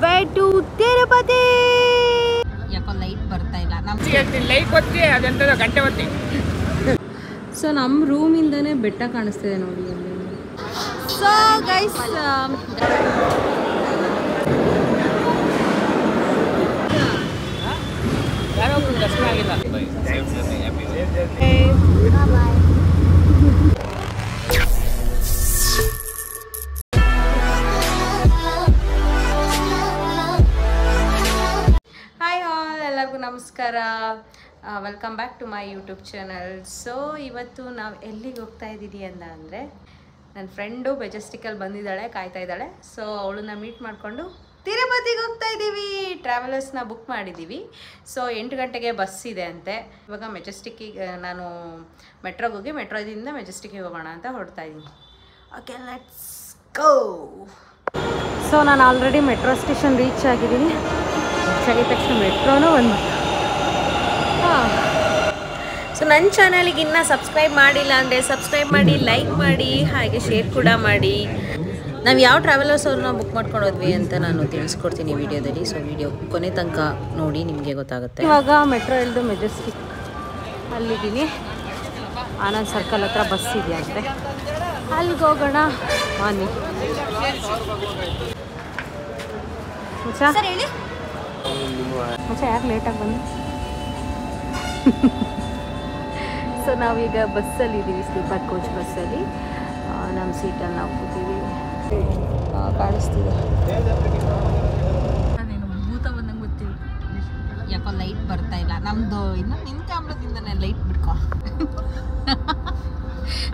way to Tirupati. ಯಾಕೋ light ಬರ್ತಾ ಇಲ್ಲ ಲೈಟ್ ಒತ್ತಿ ಅದೆಂತದ ಗಂಟೆ ಒತ್ತಿ. ಸೊ ನಮ್ಮ ರೂಮಿಂದನೇ ಬೆಟ್ಟ ಕಾಣಿಸ್ತಿದೆ ನೋಡಿ ಅಲ್ಲಿ. ಸೊ ಗೈಸ್ ಯಾರೋ ದರ್ಶನ ಆಗಿಲ್ಲ. ಎಲ್ಲರಿಗೂ ನಮಸ್ಕಾರ, welcome back to my YouTube channel. So ಇವತ್ತು ನಾವು ಎಲ್ಲಿಗೆ ಹೋಗ್ತಾ ಇದ್ದೀವಿ ಅಂತ ಅಂದರೆ, ನನ್ನ ಫ್ರೆಂಡು ಮೆಜೆಸ್ಟಿಕಲ್ಲಿ ಬಂದಿದ್ದಾಳೆ, ಕಾಯ್ತಾ ಇದ್ದಾಳೆ. ಸೊ ಅವಳನ್ನ ಮೀಟ್ ಮಾಡಿಕೊಂಡು ತಿರುಪತಿಗೆ ಹೋಗ್ತಾ ಇದ್ದೀವಿ. ಟ್ರಾವೆಲರ್ಸ್ನ ಬುಕ್ ಮಾಡಿದ್ದೀವಿ. ಸೊ 8 ಗಂಟೆಗೆ ಬಸ್ ಇದೆ ಅಂತೆ. ಇವಾಗ ಮೆಜೆಸ್ಟಿಕ್ಕಿಗೆ ನಾನು ಮೆಟ್ರೋಗೆ ಹೋಗಿ ಮೆಟ್ರೋದಿಂದ ಮೆಜೆಸ್ಟಿಕ್ಕಿಗೆ ಹೋಗೋಣ ಅಂತ ಹೊರಡ್ತಾ ಇದ್ದೀನಿ. Okay, let's go. ಸೊ ನಾನು ಆಲ್ರೆಡಿ ಮೆಟ್ರೋ ಸ್ಟೇಷನ್ ರೀಚ್ ಆಗಿದ್ದೀನಿ. ಆಗಿದ ತಕ್ಷಣ ಮೆಟ್ರೋನೂ ಒಂದು. ಸೊ ನನ್ನ ಚಾನಲಿಗೆ ಇನ್ನೂ ಸಬ್ಸ್ಕ್ರೈಬ್ ಮಾಡಿಲ್ಲ ಅಂದರೆ ಸಬ್ಸ್ಕ್ರೈಬ್ ಮಾಡಿ, ಲೈಕ್ ಮಾಡಿ, ಹಾಗೆ ಶೇರ್ ಕೂಡ ಮಾಡಿ. ನಾವು ಯಾವ ಟ್ರಾವೆಲರ್ಸ್ ಅವ್ರನ್ನ ಬುಕ್ ಮಾಡ್ಕೊಂಡು ಹೋದ್ವಿ ಅಂತ ನಾನು ತಿಳಿಸ್ಕೊಡ್ತೀನಿ ವಿಡಿಯೋದಲ್ಲಿ. ಸೊ ವಿಡಿಯೋ ಕೊನೆ ತನಕ ನೋಡಿ, ನಿಮಗೆ ಗೊತ್ತಾಗುತ್ತೆ. ಇವಾಗ ಮೆಟ್ರೋ ಇಳಿದು ಮೆಜೆಸ್ಟಿಕ್ ಅಲ್ಲಿದ್ದೀನಿ. ಆನಂದ್ ಸರ್ಕಲ್ ಹತ್ರ ಬಸ್ ಇದೆಯಂತೆ, ಅಲ್ಲಿಗೆ ಹೋಗೋಣ ಬನ್ನಿ. ಹೇಳಿ ಯಾರು ಲೇಟಾಗಿ ಬಂದು. ಸೊ ನಾವೀಗ ಬಸ್ಸಲ್ಲಿ ಇದ್ದೀವಿ, ಸ್ಲೀಪರ್ ಕೋಚ್ ಬಸ್ಸಲ್ಲಿ. ನಮ್ಮ ಸೀಟಲ್ಲಿ ನಾವು ಕೂತೀವಿ. ಕಾಣಿಸ್ತಿದೆ, ನಾನೇನು ಭೂತ ಬಂದಂಗೆ ಗೊತ್ತಿಲ್ಲ. ಯಾಕೋ ಲೈಟ್ ಬರ್ತಾ ಇಲ್ಲ ನಮ್ಮದು. ಇನ್ನು ನಿನ್ನ ಕ್ಯಾಮ್ರದಿಂದನೇ ಲೈಟ್ ಬಿಡ್ಕೊ.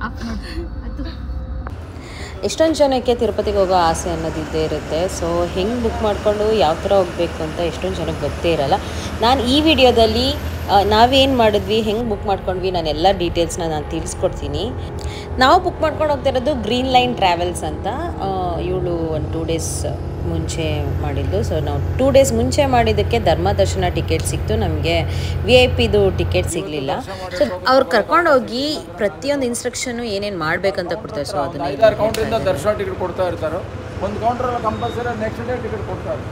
ಅದು ಎಷ್ಟೊಂದು ಜನಕ್ಕೆ ತಿರುಪತಿಗೆ ಹೋಗೋ ಆಸೆ ಅನ್ನೋದಿದ್ದೇ ಇರುತ್ತೆ. ಸೊ ಹೆಂಗೆ ಬುಕ್ ಮಾಡಿಕೊಂಡು ಯಾವ ಥರ ಹೋಗಬೇಕು ಅಂತ ಎಷ್ಟೊಂದು ಜನಕ್ಕೆ ಗೊತ್ತೇ ಇರಲ್ಲ. ನಾನು ಈ ವಿಡಿಯೋದಲ್ಲಿ ನಾವೇನು ಮಾಡಿದ್ವಿ, ಹೆಂಗೆ ಬುಕ್ ಮಾಡ್ಕೊಂಡ್ವಿ, ನಾನು ಎಲ್ಲ ಡೀಟೇಲ್ಸ್ನ ನಾನು ತಿಳಿಸ್ಕೊಡ್ತೀನಿ. ನಾವು ಬುಕ್ ಮಾಡ್ಕೊಂಡು ಹೋಗ್ತಿರೋದು ಗ್ರೀನ್ ಲೈನ್ ಟ್ರಾವೆಲ್ಸ್ ಅಂತ. ಇವಳು ಒಂದು 2 ಡೇಸ್ ಮುಂಚೆ ಮಾಡಿದ್ದು. ಸೊ ನಾವು 2 ಡೇಸ್ ಮುಂಚೆ ಮಾಡಿದ್ದಕ್ಕೆ ಧರ್ಮ ದರ್ಶನ ಟಿಕೆಟ್ ಸಿಕ್ತು, ನಮಗೆ VIP ಟಿಕೆಟ್ ಸಿಗಲಿಲ್ಲ. ಸೊ ಅವ್ರು ಕರ್ಕೊಂಡೋಗಿ ಪ್ರತಿಯೊಂದು ಇನ್ಸ್ಟ್ರಕ್ಷನು ಏನೇನು ಮಾಡಬೇಕಂತ ಕೊಡ್ತಾರೆ. ಸೊ ಅದನ್ನ ಕೌಂಟ್ರಿಂದ ದರ್ಶನ ಟಿಕೆಟ್ ಕೊಡ್ತಾ ಇರ್ತಾರೆ. ಒಂದು ಕೌಂಟ್ರಲ್ಲಿ ಕಂಪಲ್ಸರಿ ನೆಕ್ಸ್ಟ್ ಡೇ ಟಿಕೆಟ್ ಕೊಡ್ತಾರೆ.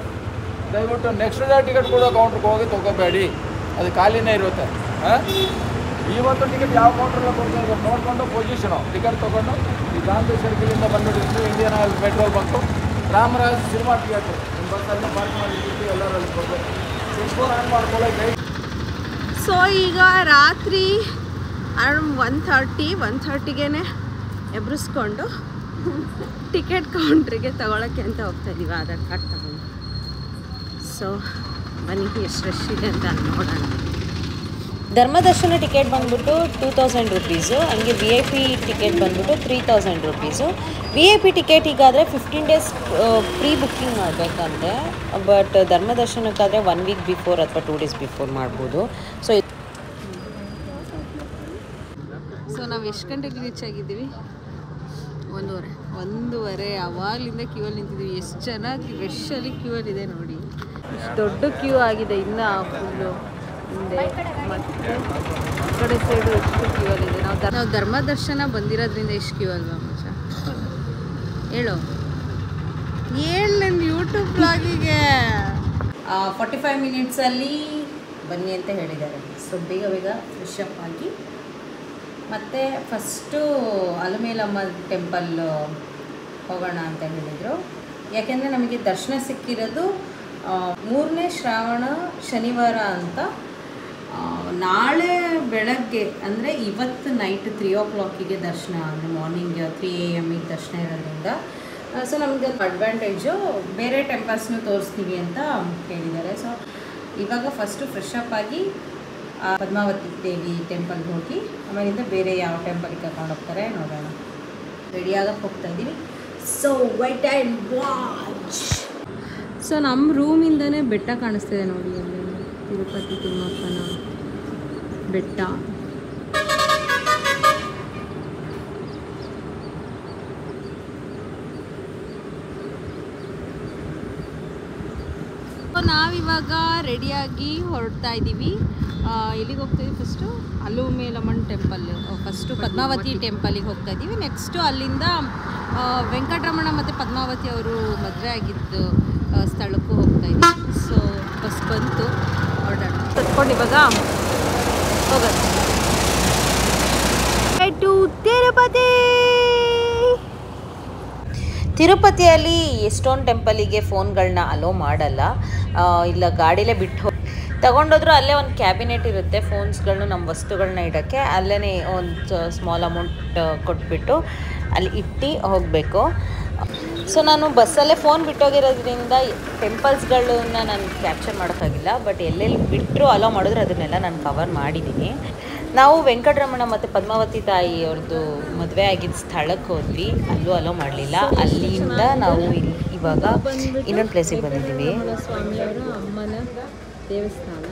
ದಯವಿಟ್ಟು ನೆಕ್ಸ್ಟ್ ಡೇ ಟಿಕೆಟ್ ಕೊಡೋ ಕೌಂಟ್ರಿಗೆ ಹೋಗಿ ತೊಗೋಬೇಡಿ, ಅದು ಖಾಲಿನೇ ಇರುತ್ತೆ. ಇವತ್ತು ಟಿಕೆಟ್ ಯಾವ ಕೌಂಟ್ರಲ್ಲ ಕೊಡ್ತಾ ಇದ್ದಾರೆ ನೋಡಿಕೊಂಡು ಪೊಸಿಷನು ಟಿಕೆಟ್ ತೊಗೊಂಡು ಈ ಗಾಂಧಿ ಸರ್ಕಲಿಂದ ಬಂದುಬಿಟ್ಟು Indian oil petrol bunk Ramaraj cinema theatre ನಿಮ್ಮ ಬಸ್ಸಲ್ಲಿ ಪಾರ್ಕ್ ಮಾಡಿಬಿಟ್ಟು ಎಲ್ಲರಲ್ಲಿ ಕೊಡಬೇಕು. ಸಿಂಪಲ್ ಆನ್ ಮಾಡ್ಕೊಳ್ಳೋಕೆ. ಸೊ ಈಗ ರಾತ್ರಿ ಅರೌಂಡ್ 1:30ಗೆ ಎಬ್ರಿಸ್ಕೊಂಡು ಟಿಕೆಟ್ ಕೌಂಟ್ರಿಗೆ ತಗೊಳ್ಳೋಕ್ಕೆ ಅಂತ ಹೋಗ್ತಾ ಇದ್ದೀವಿ, ಆಧಾರ್ ಕಾರ್ಡ್ ತಗೊಂಡು. ಸೊ ಬನ್ನಿ ಎಷ್ಟು ರಶ್ ಇದೆ ಅಂತ ನೋಡೋಣ. ಧರ್ಮದರ್ಶನ ಟಿಕೆಟ್ ಬಂದ್ಬಿಟ್ಟು 2000 ರುಪೀಸು, ಹಂಗೆ VIP ಟಿಕೆಟ್ ಬಂದ್ಬಿಟ್ಟು 3000 ರುಪೀಸು. VIP ಟಿಕೆಟಿಗಾದರೆ 15 ಡೇಸ್ ಪ್ರೀ ಬುಕ್ಕಿಂಗ್ ಮಾಡಬೇಕಂತೆ. ಬಟ್ ಧರ್ಮದರ್ಶನಕ್ಕಾದರೆ 1 ವೀಕ್ ಬಿಫೋರ್ ಅಥವಾ 2 ಡೇಸ್ ಬಿಫೋರ್ ಮಾಡ್ಬೋದು. ಸೊ ನಾವು ಎಷ್ಟು ಗಂಟೆಗೆ ರೀಚ್ ಆಗಿದ್ದೀವಿ? 1:30 ಆವಾಗಲಿಂದ ಕ್ಯೂವಲ್ಲಿ ನಿಂತಿದ್ದೀವಿ. ಎಷ್ಟು ಚೆನ್ನಾಗಿ ರಶಲ್ಲಿ ಕ್ಯೂವಲ್ಲಿ ಇದೆ ನೋಡಿ, ಎಷ್ಟು ದೊಡ್ಡ ಕ್ಯೂ ಆಗಿದೆ. ಇನ್ನು ಫುಲ್ಲು ಹಿಂದೆ ಮತ್ತು ಕಡೆ ಸೈಡು ಎಷ್ಟು ಕ್ಯೂ ಅಲ್ಲಿದೆ. ನಾವು ಧರ್ಮದರ್ಶನ ಬಂದಿರೋದ್ರಿಂದ ಎಷ್ಟು ಕ್ಯೂ ಅಲ್ವಾ ಮಚ್ಚ? ಹೇಳು ನನ್ನ ಯೂಟ್ಯೂಬ್ ಬ್ಲಾಗಿಗೆ 45 ಮಿನಿಟ್ಸಲ್ಲಿ ಬನ್ನಿ ಅಂತ ಹೇಳಿದ್ದಾರೆ. ಸೊ ಬೇಗ ಫ್ರೆಶ್ ಅಪ್ ಆಗಿ ಮತ್ತು ಫಸ್ಟು ಅಲಮೇಲಮ್ಮ ಟೆಂಪಲ್ ಹೋಗೋಣ ಅಂತ ಹೇಳಿದರು. ಯಾಕೆಂದರೆ ನಮಗೆ ದರ್ಶನ ಸಿಕ್ಕಿರೋದು 3ನೇ ಶ್ರಾವಣ ಶನಿವಾರ ಅಂತ. ನಾಳೆ ಬೆಳಗ್ಗೆ ಅಂದರೆ ಇವತ್ತು ನೈಟ್ 3 o'clockಗೆ ದರ್ಶನ, ಅಂದರೆ ಮಾರ್ನಿಂಗ್ 3 AM ದರ್ಶನ ಇರೋದ್ರಿಂದ ಸೊ ನಮಗೆ ಅಡ್ವಾಂಟೇಜು. ಬೇರೆ ಟೆಂಪಲ್ಸ್ನೂ ತೋರಿಸ್ತೀವಿ ಅಂತ ಹೇಳಿದ್ದಾರೆ. ಸೊ ಇವಾಗ ಫಸ್ಟು ಫ್ರೆಶ್ ಅಪ್ ಆಗಿ ಪದ್ಮಾವತಿ ದೇವಿ ಟೆಂಪಲ್ಗೆ ಹೋಗಿ ಆಮೇಲಿಂದ ಬೇರೆ ಯಾವ ಟೆಂಪಲ್ಗೆ ಕರ್ಕೊಂಡು ಹೋಗ್ತಾರೆ ನೋಡೋಣ. ರೆಡಿಯಾಗಕ್ಕೆ ಹೋಗ್ತಾ ಇದ್ದೀವಿ. So white and watch. So ನಮ್ಮ ರೂಮಿಂದನೇ ಬೆಟ್ಟ ಕಾಣಿಸ್ತಿದೆ ನೋಡಿ, ಅಲ್ಲಿ ತಿರುಪತಿ ತಿಮ್ಮಪ್ಪನ ಬೆಟ್ಟ. ನಾವಿವಾಗ ರೆಡಿಯಾಗಿ ಹೊರಡ್ತಾ ಇದ್ದೀವಿ. ಎಲ್ಲಿಗೆ ಹೋಗ್ತಾಯಿದ್ದೀವಿ? ಫಸ್ಟು ಅಲಮೇಲಮ್ಮನ ಟೆಂಪಲ್, ಫಸ್ಟು ಪದ್ಮಾವತಿ ಟೆಂಪಲಿಗೆ ಹೋಗ್ತಾ ಇದ್ದೀವಿ. ನೆಕ್ಸ್ಟು ಅಲ್ಲಿಂದ ವೆಂಕಟರಮಣ ಮತ್ತು ಪದ್ಮಾವತಿ ಅವರು ಮದುವೆ ಆಗಿದ್ದು ಸ್ಥಳಕ್ಕೂ ಹೋಗ್ತಾ ಹೋಗ್ತಾ ಇದ್ದೀವಿ. ಸೊ ಬಸ್ ಬಂತು, ಹೊರಡೋಣ. ಕತ್ಕೊಂಡು ಇವಾಗ ಹೋಗೋದು ಟು ತಿರುಪತಿ. ತಿರುಪತಿಯಲ್ಲಿ ಎಷ್ಟೊಂದು ಟೆಂಪಲಿಗೆ ಫೋನ್ಗಳನ್ನ ಅಲೋ ಮಾಡಲ್ಲ, ಇಲ್ಲ ಗಾಡಿಲೇ ಬಿಟ್ಟು ತಗೊಂಡೋದ್ರು ಅಲ್ಲೇ ಒಂದು ಕ್ಯಾಬಿನೆಟ್ ಇರುತ್ತೆ ಫೋನ್ಸ್ಗಳನ್ನ ನಮ್ಮ ವಸ್ತುಗಳನ್ನ ಇಡೋಕ್ಕೆ. ಅಲ್ಲೇ ಒಂದು ಸ್ಮಾಲ್ ಅಮೌಂಟ್ ಕೊಟ್ಬಿಟ್ಟು ಅಲ್ಲಿ ಇಟ್ಟು ಹೋಗಬೇಕು. ಸೊ ನಾನು ಬಸ್ಸಲ್ಲೇ ಫೋನ್ ಬಿಟ್ಟೋಗಿರೋದ್ರಿಂದ ಟೆಂಪಲ್ಸ್ಗಳನ್ನ ನಾನು ಕ್ಯಾಪ್ಚರ್ ಮಾಡೋಕ್ಕಾಗಿಲ್ಲ, ಬಟ್ ಎಲ್ಲೆಲ್ಲಿ ಬಿಟ್ಟರು ಅಲೋ ಮಾಡಿದ್ರು ಅದನ್ನೆಲ್ಲ ನಾನು ಕವರ್ ಮಾಡಿದ್ದೀನಿ. ನಾವು ವೆಂಕಟರಮಣ ಮತ್ತು ಪದ್ಮಾವತಿ ತಾಯಿ ಅವ್ರದ್ದು ಮದುವೆ ಆಗಿದ್ದ ಸ್ಥಳಕ್ಕೆ ಹೋದ್ವಿ, ಅಲ್ಲೂ ಅಲೋ ಮಾಡಲಿಲ್ಲ. ಅಲ್ಲಿಂದ ನಾವು ಇವಾಗ ಇನ್ನೊಂದು ಪ್ಲೇಸಿಗೆ ಬಂದಿದ್ದೀವಿ. ಸ್ವಾಮಿಯವರ ಅಮ್ಮನ ದೇವಸ್ಥಾನ.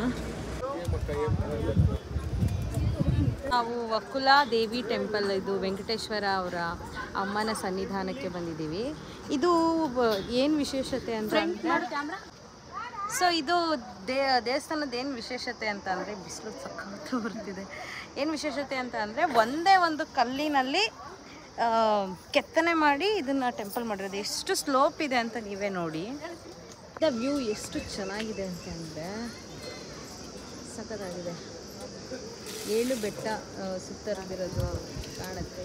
ನಾವು ವಕುಲ ದೇವಿ ಟೆಂಪಲ್, ಇದು ವೆಂಕಟೇಶ್ವರ ಅವರ ಅಮ್ಮನ ಸನ್ನಿಧಾನಕ್ಕೆ ಬಂದಿದ್ದೀವಿ. ಇದು ಏನು ವಿಶೇಷತೆ ಅಂತ ಸೊ ಇದು ದೇವಸ್ಥಾನದ ಏನು ವಿಶೇಷತೆ ಅಂತ ಅಂದರೆ, ಬಿಸಿಲು ಸಕ್ಕತ್ತು ಬರ್ತಿದೆ. ಏನು ವಿಶೇಷತೆ ಅಂತ ಅಂದರೆ ಒಂದೇ ಒಂದು ಕಲ್ಲಿನಲ್ಲಿ ಕೆತ್ತನೆ ಮಾಡಿ ಇದನ್ನು ಟೆಂಪಲ್ ಮಾಡಿರೋದು. ಎಷ್ಟು ಸ್ಲೋಪ್ ಇದೆ ಅಂತ ನೀವೇ ನೋಡಿ. ದ ವ್ಯೂ ಎಷ್ಟು ಚೆನ್ನಾಗಿದೆ ಅಂತಂದರೆ ಸಖತ್ತಾಗಿದೆ. 7 ಬೆಟ್ಟ ಸುತ್ತರಿದಿರೋದು ಕಾಣುತ್ತೆ.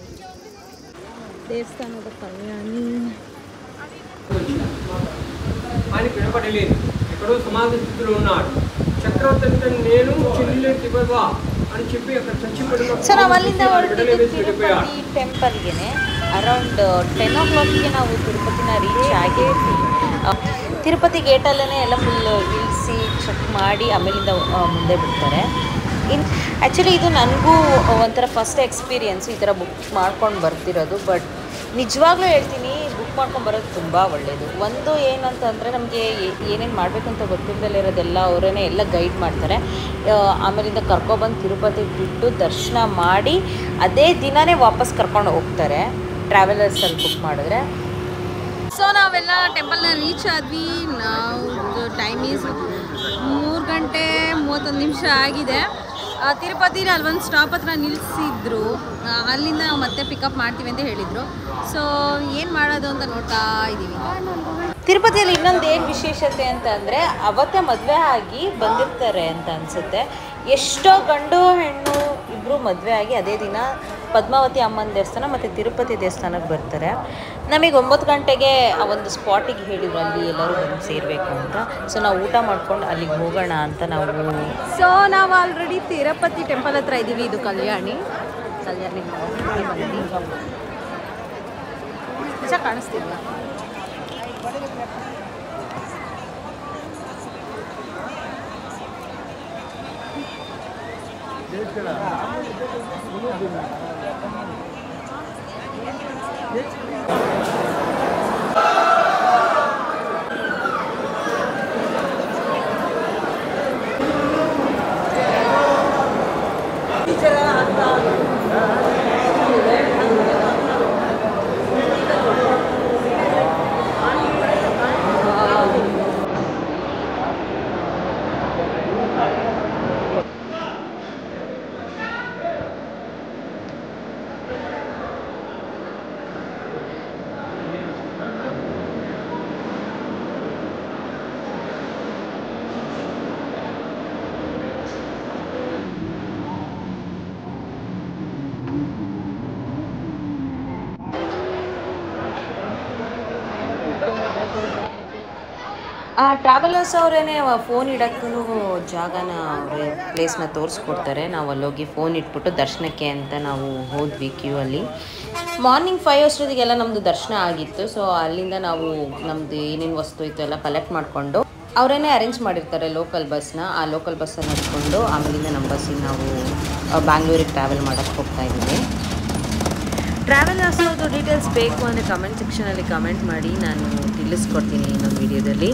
ದೇವಸ್ಥಾನದ కళ్యాణి అని పిలువబడలేదు. ఎక్కడో సమాధి స్థితిలో ఉన్నాడు. చక్రవర్తి నేను చెల్లెలు తిరుపతి అని చెప్పి అక్కడ చచ్చిపోయిన. ಸೊ ನಾವು ಅಲ್ಲಿಂದ ಹೊರಟಿದ್ದು ತಿರುಪತಿ ಟೆಂಪಲ್ಗೆ. ಅರೌಂಡ್ 10 o'clockಗೆ ನಾವು ತಿರುಪತಿನ ರೀಚ್ ಆಗಿದ್ವಿ. ತಿರುಪತಿ ಗೇಟಲ್ಲೇ ಎಲ್ಲ ಫುಲ್ ಇಳಿಸಿ ಚೆಕ್ ಮಾಡಿ ಆಮೇಲಿಂದ ಮುಂದೆ ಬಿಡ್ತಾರೆ. ಆ್ಯಕ್ಚುಲಿ ಇದು ನನಗೂ ಒಂಥರ ಫಸ್ಟ್ ಎಕ್ಸ್ಪೀರಿಯೆನ್ಸು ಈ ಥರ ಬುಕ್ ಮಾಡ್ಕೊಂಡು ಬರ್ತಿರೋದು. ಬಟ್ ನಿಜವಾಗ್ಲೂ ಹೇಳ್ತೀನಿ, ಬುಕ್ ಮಾಡ್ಕೊಂಡು ಬರೋದು ತುಂಬ ಒಳ್ಳೆಯದು. ಒಂದು ಏನಂತಂದರೆ ನಮಗೆ ಏನೇನು ಮಾಡಬೇಕಂತ ಗೊತ್ತಿಲ್ಲದಲ್ಲೇ ಇರೋದೆಲ್ಲ ಅವರೇ ಎಲ್ಲ ಗೈಡ್ ಮಾಡ್ತಾರೆ. ಆಮೇಲಿಂದ ಕರ್ಕೊಬಂದು ತಿರುಪತಿಗೆ ಬಿಟ್ಟು ದರ್ಶನ ಮಾಡಿ ಅದೇ ದಿನವೇ ವಾಪಸ್ ಕರ್ಕೊಂಡು ಹೋಗ್ತಾರೆ ಟ್ರಾವೆಲರ್ಸಲ್ಲಿ ಬುಕ್ ಮಾಡಿದ್ರೆ. ಸೊ ನಾವೆಲ್ಲ ಟೆಂಪಲ್ನ ರೀಚ್ ಆದ್ವಿ. ನಾವು ಟೈಮ್ ಈಸ್ 3:31 ಆಗಿದೆ. ತಿರುಪತಿಲಿ ಅಲ್ಲೊಂದು ಸ್ಟಾಪ್ ಹತ್ರ ನಿಲ್ಲಿಸಿದ್ರು. ಅಲ್ಲಿಂದ ನಾವು ಮತ್ತೆ ಪಿಕಪ್ ಮಾಡ್ತೀವಿ ಅಂತ ಹೇಳಿದರು. ಸೊ ಏನು ಮಾಡೋದು ಅಂತ ನೋಡ್ತಾ ಇದ್ದೀವಿ. ತಿರುಪತಿಯಲ್ಲಿ ಇನ್ನೊಂದು ಏನು ವಿಶೇಷತೆ ಅಂತ ಅಂದರೆ, ಅವತ್ತೇ ಮದುವೆ ಆಗಿ ಬಂದಿರ್ತಾರೆ ಅಂತ ಅನಿಸುತ್ತೆ. ಎಷ್ಟೋ ಗಂಡು ಹೆಣ್ಣು ಇಬ್ಬರು ಮದುವೆ ಆಗಿ ಅದೇ ದಿನ ಪದ್ಮಾವತಿ ಅಮ್ಮನ ದೇವಸ್ಥಾನ ಮತ್ತು ತಿರುಪತಿ ದೇವಸ್ಥಾನಕ್ಕೆ ಬರ್ತಾರೆ. ನಮಗೆ 9 ಗಂಟೆಗೆ ಆ ಒಂದು ಸ್ಪಾಟಿಗೆ ಹೇಳಿದ್ರು ಅಲ್ಲಿ ಎಲ್ಲರೂ ಬಂದು ಸೇರಬೇಕು ಅಂತ. ಸೊ ನಾವು ಊಟ ಮಾಡ್ಕೊಂಡು ಅಲ್ಲಿಗೆ ಹೋಗೋಣ ಅಂತ ನಾವು ಆಲ್ರೆಡಿ ತಿರುಪತಿ ಟೆಂಪಲ್ ಹತ್ರ ಇದ್ದೀವಿ. ಇದು ಕಲ್ಯಾಣಿ ಬಂದು ನಿಜ ಕಾಣಿಸ್ತಿಲ್ಲ. ಟ್ರಾವೆಲರ್ಸ್ ಅವರೇನೆ ಫೋನ್ ಇಡೋಕ್ಕೂ ಜಾಗನ ಅವರೇ ಪ್ಲೇಸ್ನ ತೋರಿಸ್ಕೊಡ್ತಾರೆ. ನಾವು ಅಲ್ಲೋಗಿ ಫೋನ್ ಇಟ್ಬಿಟ್ಟು ದರ್ಶನಕ್ಕೆ ಅಂತ ನಾವು ಹೋದ್ವಿ ಕ್ಯೂ ಅಲ್ಲಿ. ಮಾರ್ನಿಂಗ್ 5 ಅಷ್ಟೊತ್ತಿಗೆಲ್ಲ ನಮ್ಮದು ದರ್ಶನ ಆಗಿತ್ತು. ಸೊ ಅಲ್ಲಿಂದ ನಾವು ನಮ್ಮದು ಏನೇನು ವಸ್ತು ಇತ್ತು ಎಲ್ಲ ಕಲೆಕ್ಟ್ ಮಾಡಿಕೊಂಡು ಅವರೇನೆ ಅರೇಂಜ್ ಮಾಡಿರ್ತಾರೆ ಲೋಕಲ್ ಬಸ್ನ. ಆ ಲೋಕಲ್ ಬಸ್ಸನ್ನು ಹತ್ಕೊಂಡು ಆಮೇಲಿಂದ ನಮ್ಮ ಬಸ್ಸಿಗೆ ನಾವು ಬ್ಯಾಂಗ್ಳೂರಿಗೆ ಟ್ರಾವೆಲ್ ಮಾಡೋಕ್ಕೆ ಹೋಗ್ತಾ ಇದ್ದೀವಿ. ಟ್ರಾವೆಲರ್ಸ್ ಅವ್ರದ್ದು ಡೀಟೇಲ್ಸ್ ಬೇಕು ಅಂದರೆ ಕಮೆಂಟ್ ಸೆಕ್ಷನಲ್ಲಿ ಕಮೆಂಟ್ ಮಾಡಿ, ನಾನು ತಿಳಿಸ್ಕೊಡ್ತೀನಿ ಇನ್ನೊಂದು ವೀಡಿಯೋದಲ್ಲಿ.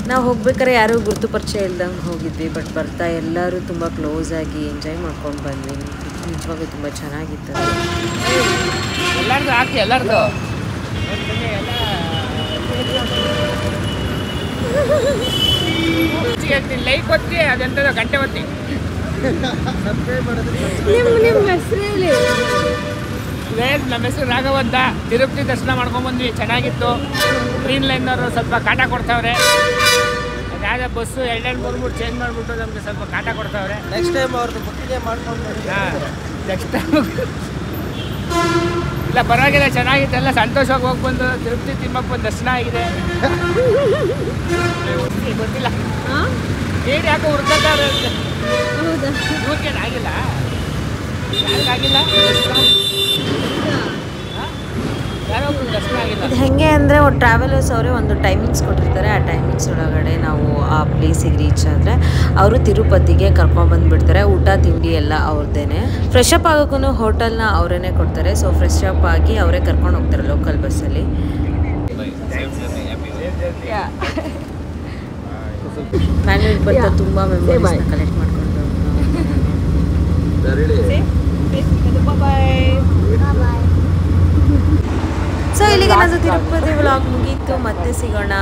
ನಾವು ಹೋಗ್ಬೇಕಾದ್ರೆ ಯಾರೂ ಗುರುತು ಪರಿಚಯ ಇಲ್ದಂಗೆ ಹೋಗಿದ್ವಿ. ಬಟ್ ಬರ್ತಾ ಎಲ್ಲರೂ ತುಂಬ ಕ್ಲೋಸಾಗಿ ಎಂಜಾಯ್ ಮಾಡ್ಕೊಂಡು ಬಂದ್ವಿ. ನಿಜವಾಗ್ಲೂ ತುಂಬ ಚೆನ್ನಾಗಿತ್ತು. ಎಲ್ಲರದು ಲೈಕ್ ಒತ್ತಿ, ಅದೆಂಥದ್ದು ಗಂಟೆ ಒತ್ತಿ. ನಿಮ್ಮ ನಮ್ಮ ಹೆಸರು ರಾಘವಂತ. ತಿರುಪತಿ ದರ್ಶನ ಮಾಡ್ಕೊಂಡ್ಬಂದ್ವಿ, ಚೆನ್ನಾಗಿತ್ತು. ಗ್ರೀನ್ ಲೈನವರು ಸ್ವಲ್ಪ ಕಾಟ ಕೊಡ್ತಾವ್ರೆ. ಆದರೆ ಬಸ್ಸು 2-3 ಚೇಂಜ್ ಮಾಡಿಬಿಟ್ಟು ನಮಗೆ ಸ್ವಲ್ಪ ಕಾಟ ಕೊಡ್ತಾವ್ರೆ. ನೆಕ್ಸ್ಟ್ ಟೈಮ್ ಅವ್ರದ್ದು ಬುಕ್ಕಿಗೆ ಮಾಡ್ಕೊಂಡು ಹಾಂ, ನೆಕ್ಸ್ಟ್ ಟೈಮ್ ಇಲ್ಲ ಪರವಾಗಿಲ್ಲ, ಚೆನ್ನಾಗಿತ್ತು, ಎಲ್ಲ ಸಂತೋಷವಾಗಿ ಹೋಗಿ ಬಂದು ತಿರುಪತಿ ತಿಮ್ಮಪ್ಪ ದರ್ಶನ ಆಗಿದೆ. ಗೊತ್ತಿಲ್ಲ ಏನು ಯಾಕೋ ಹುಡ್ಕೊತಾರೆ ಇವ್ರಿಗೇನಾಗಿಲ್ಲ, ಯಾರಿಗಾಗಿಲ್ಲ, ಯಾರೊಬ್ರು ದರ್ಶನ ಆಗಿಲ್ಲ. ಇದು ಹೆಂಗೆ ಅಂದರೆ ಟ್ರಾವೆಲರ್ಸ್ ಅವರೇ ಒಂದು ಟೈಮಿಂಗ್ಸ್ ಕೊಟ್ಟಿರ್ತಾರೆ. ಆ ಟೈಮಿಂಗ್ಸ್ ಒಳಗಡೆ ನಾವು ಆ ಪ್ಲೇಸಿಗೆ ರೀಚ್ ಆದರೆ ಅವರು ತಿರುಪತಿಗೆ ಕರ್ಕೊಂಡ್ಬಂದುಬಿಡ್ತಾರೆ. ಊಟ ತಿಂಡಿ ಎಲ್ಲ ಅವ್ರದ್ದೇನೆ. ಫ್ರೆಶ್ ಅಪ್ ಆಗೋಕ್ಕೂ ಹೋಟೆಲ್ನ ಅವರೇ ಕೊಡ್ತಾರೆ. ಸೊ ಫ್ರೆಶ್ ಅಪ್ ಆಗಿ ಅವರೇ ಕರ್ಕೊಂಡು ಹೋಗ್ತಾರೆ ಲೋಕಲ್ ಬಸ್ಸಲ್ಲಿ. ಬ್ಯಾಂಗ್ಳೂರಿಗೆ ಬರ್ತಾ ತುಂಬ ಮೆಮೊರೀಸ್ನ ಕಲೆಕ್ಟ್ ಮಾಡ್ಕೊಂಡು ಸೊ ಇಲ್ಲಿಗೆ ನಾನು ತಿರುಪತಿ ವ್ಲಾಗ್ ಮುಗೀತು. ಮತ್ತೆ ಸಿಗೋಣ.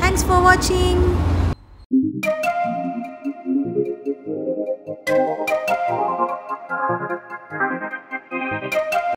Thanks for watching.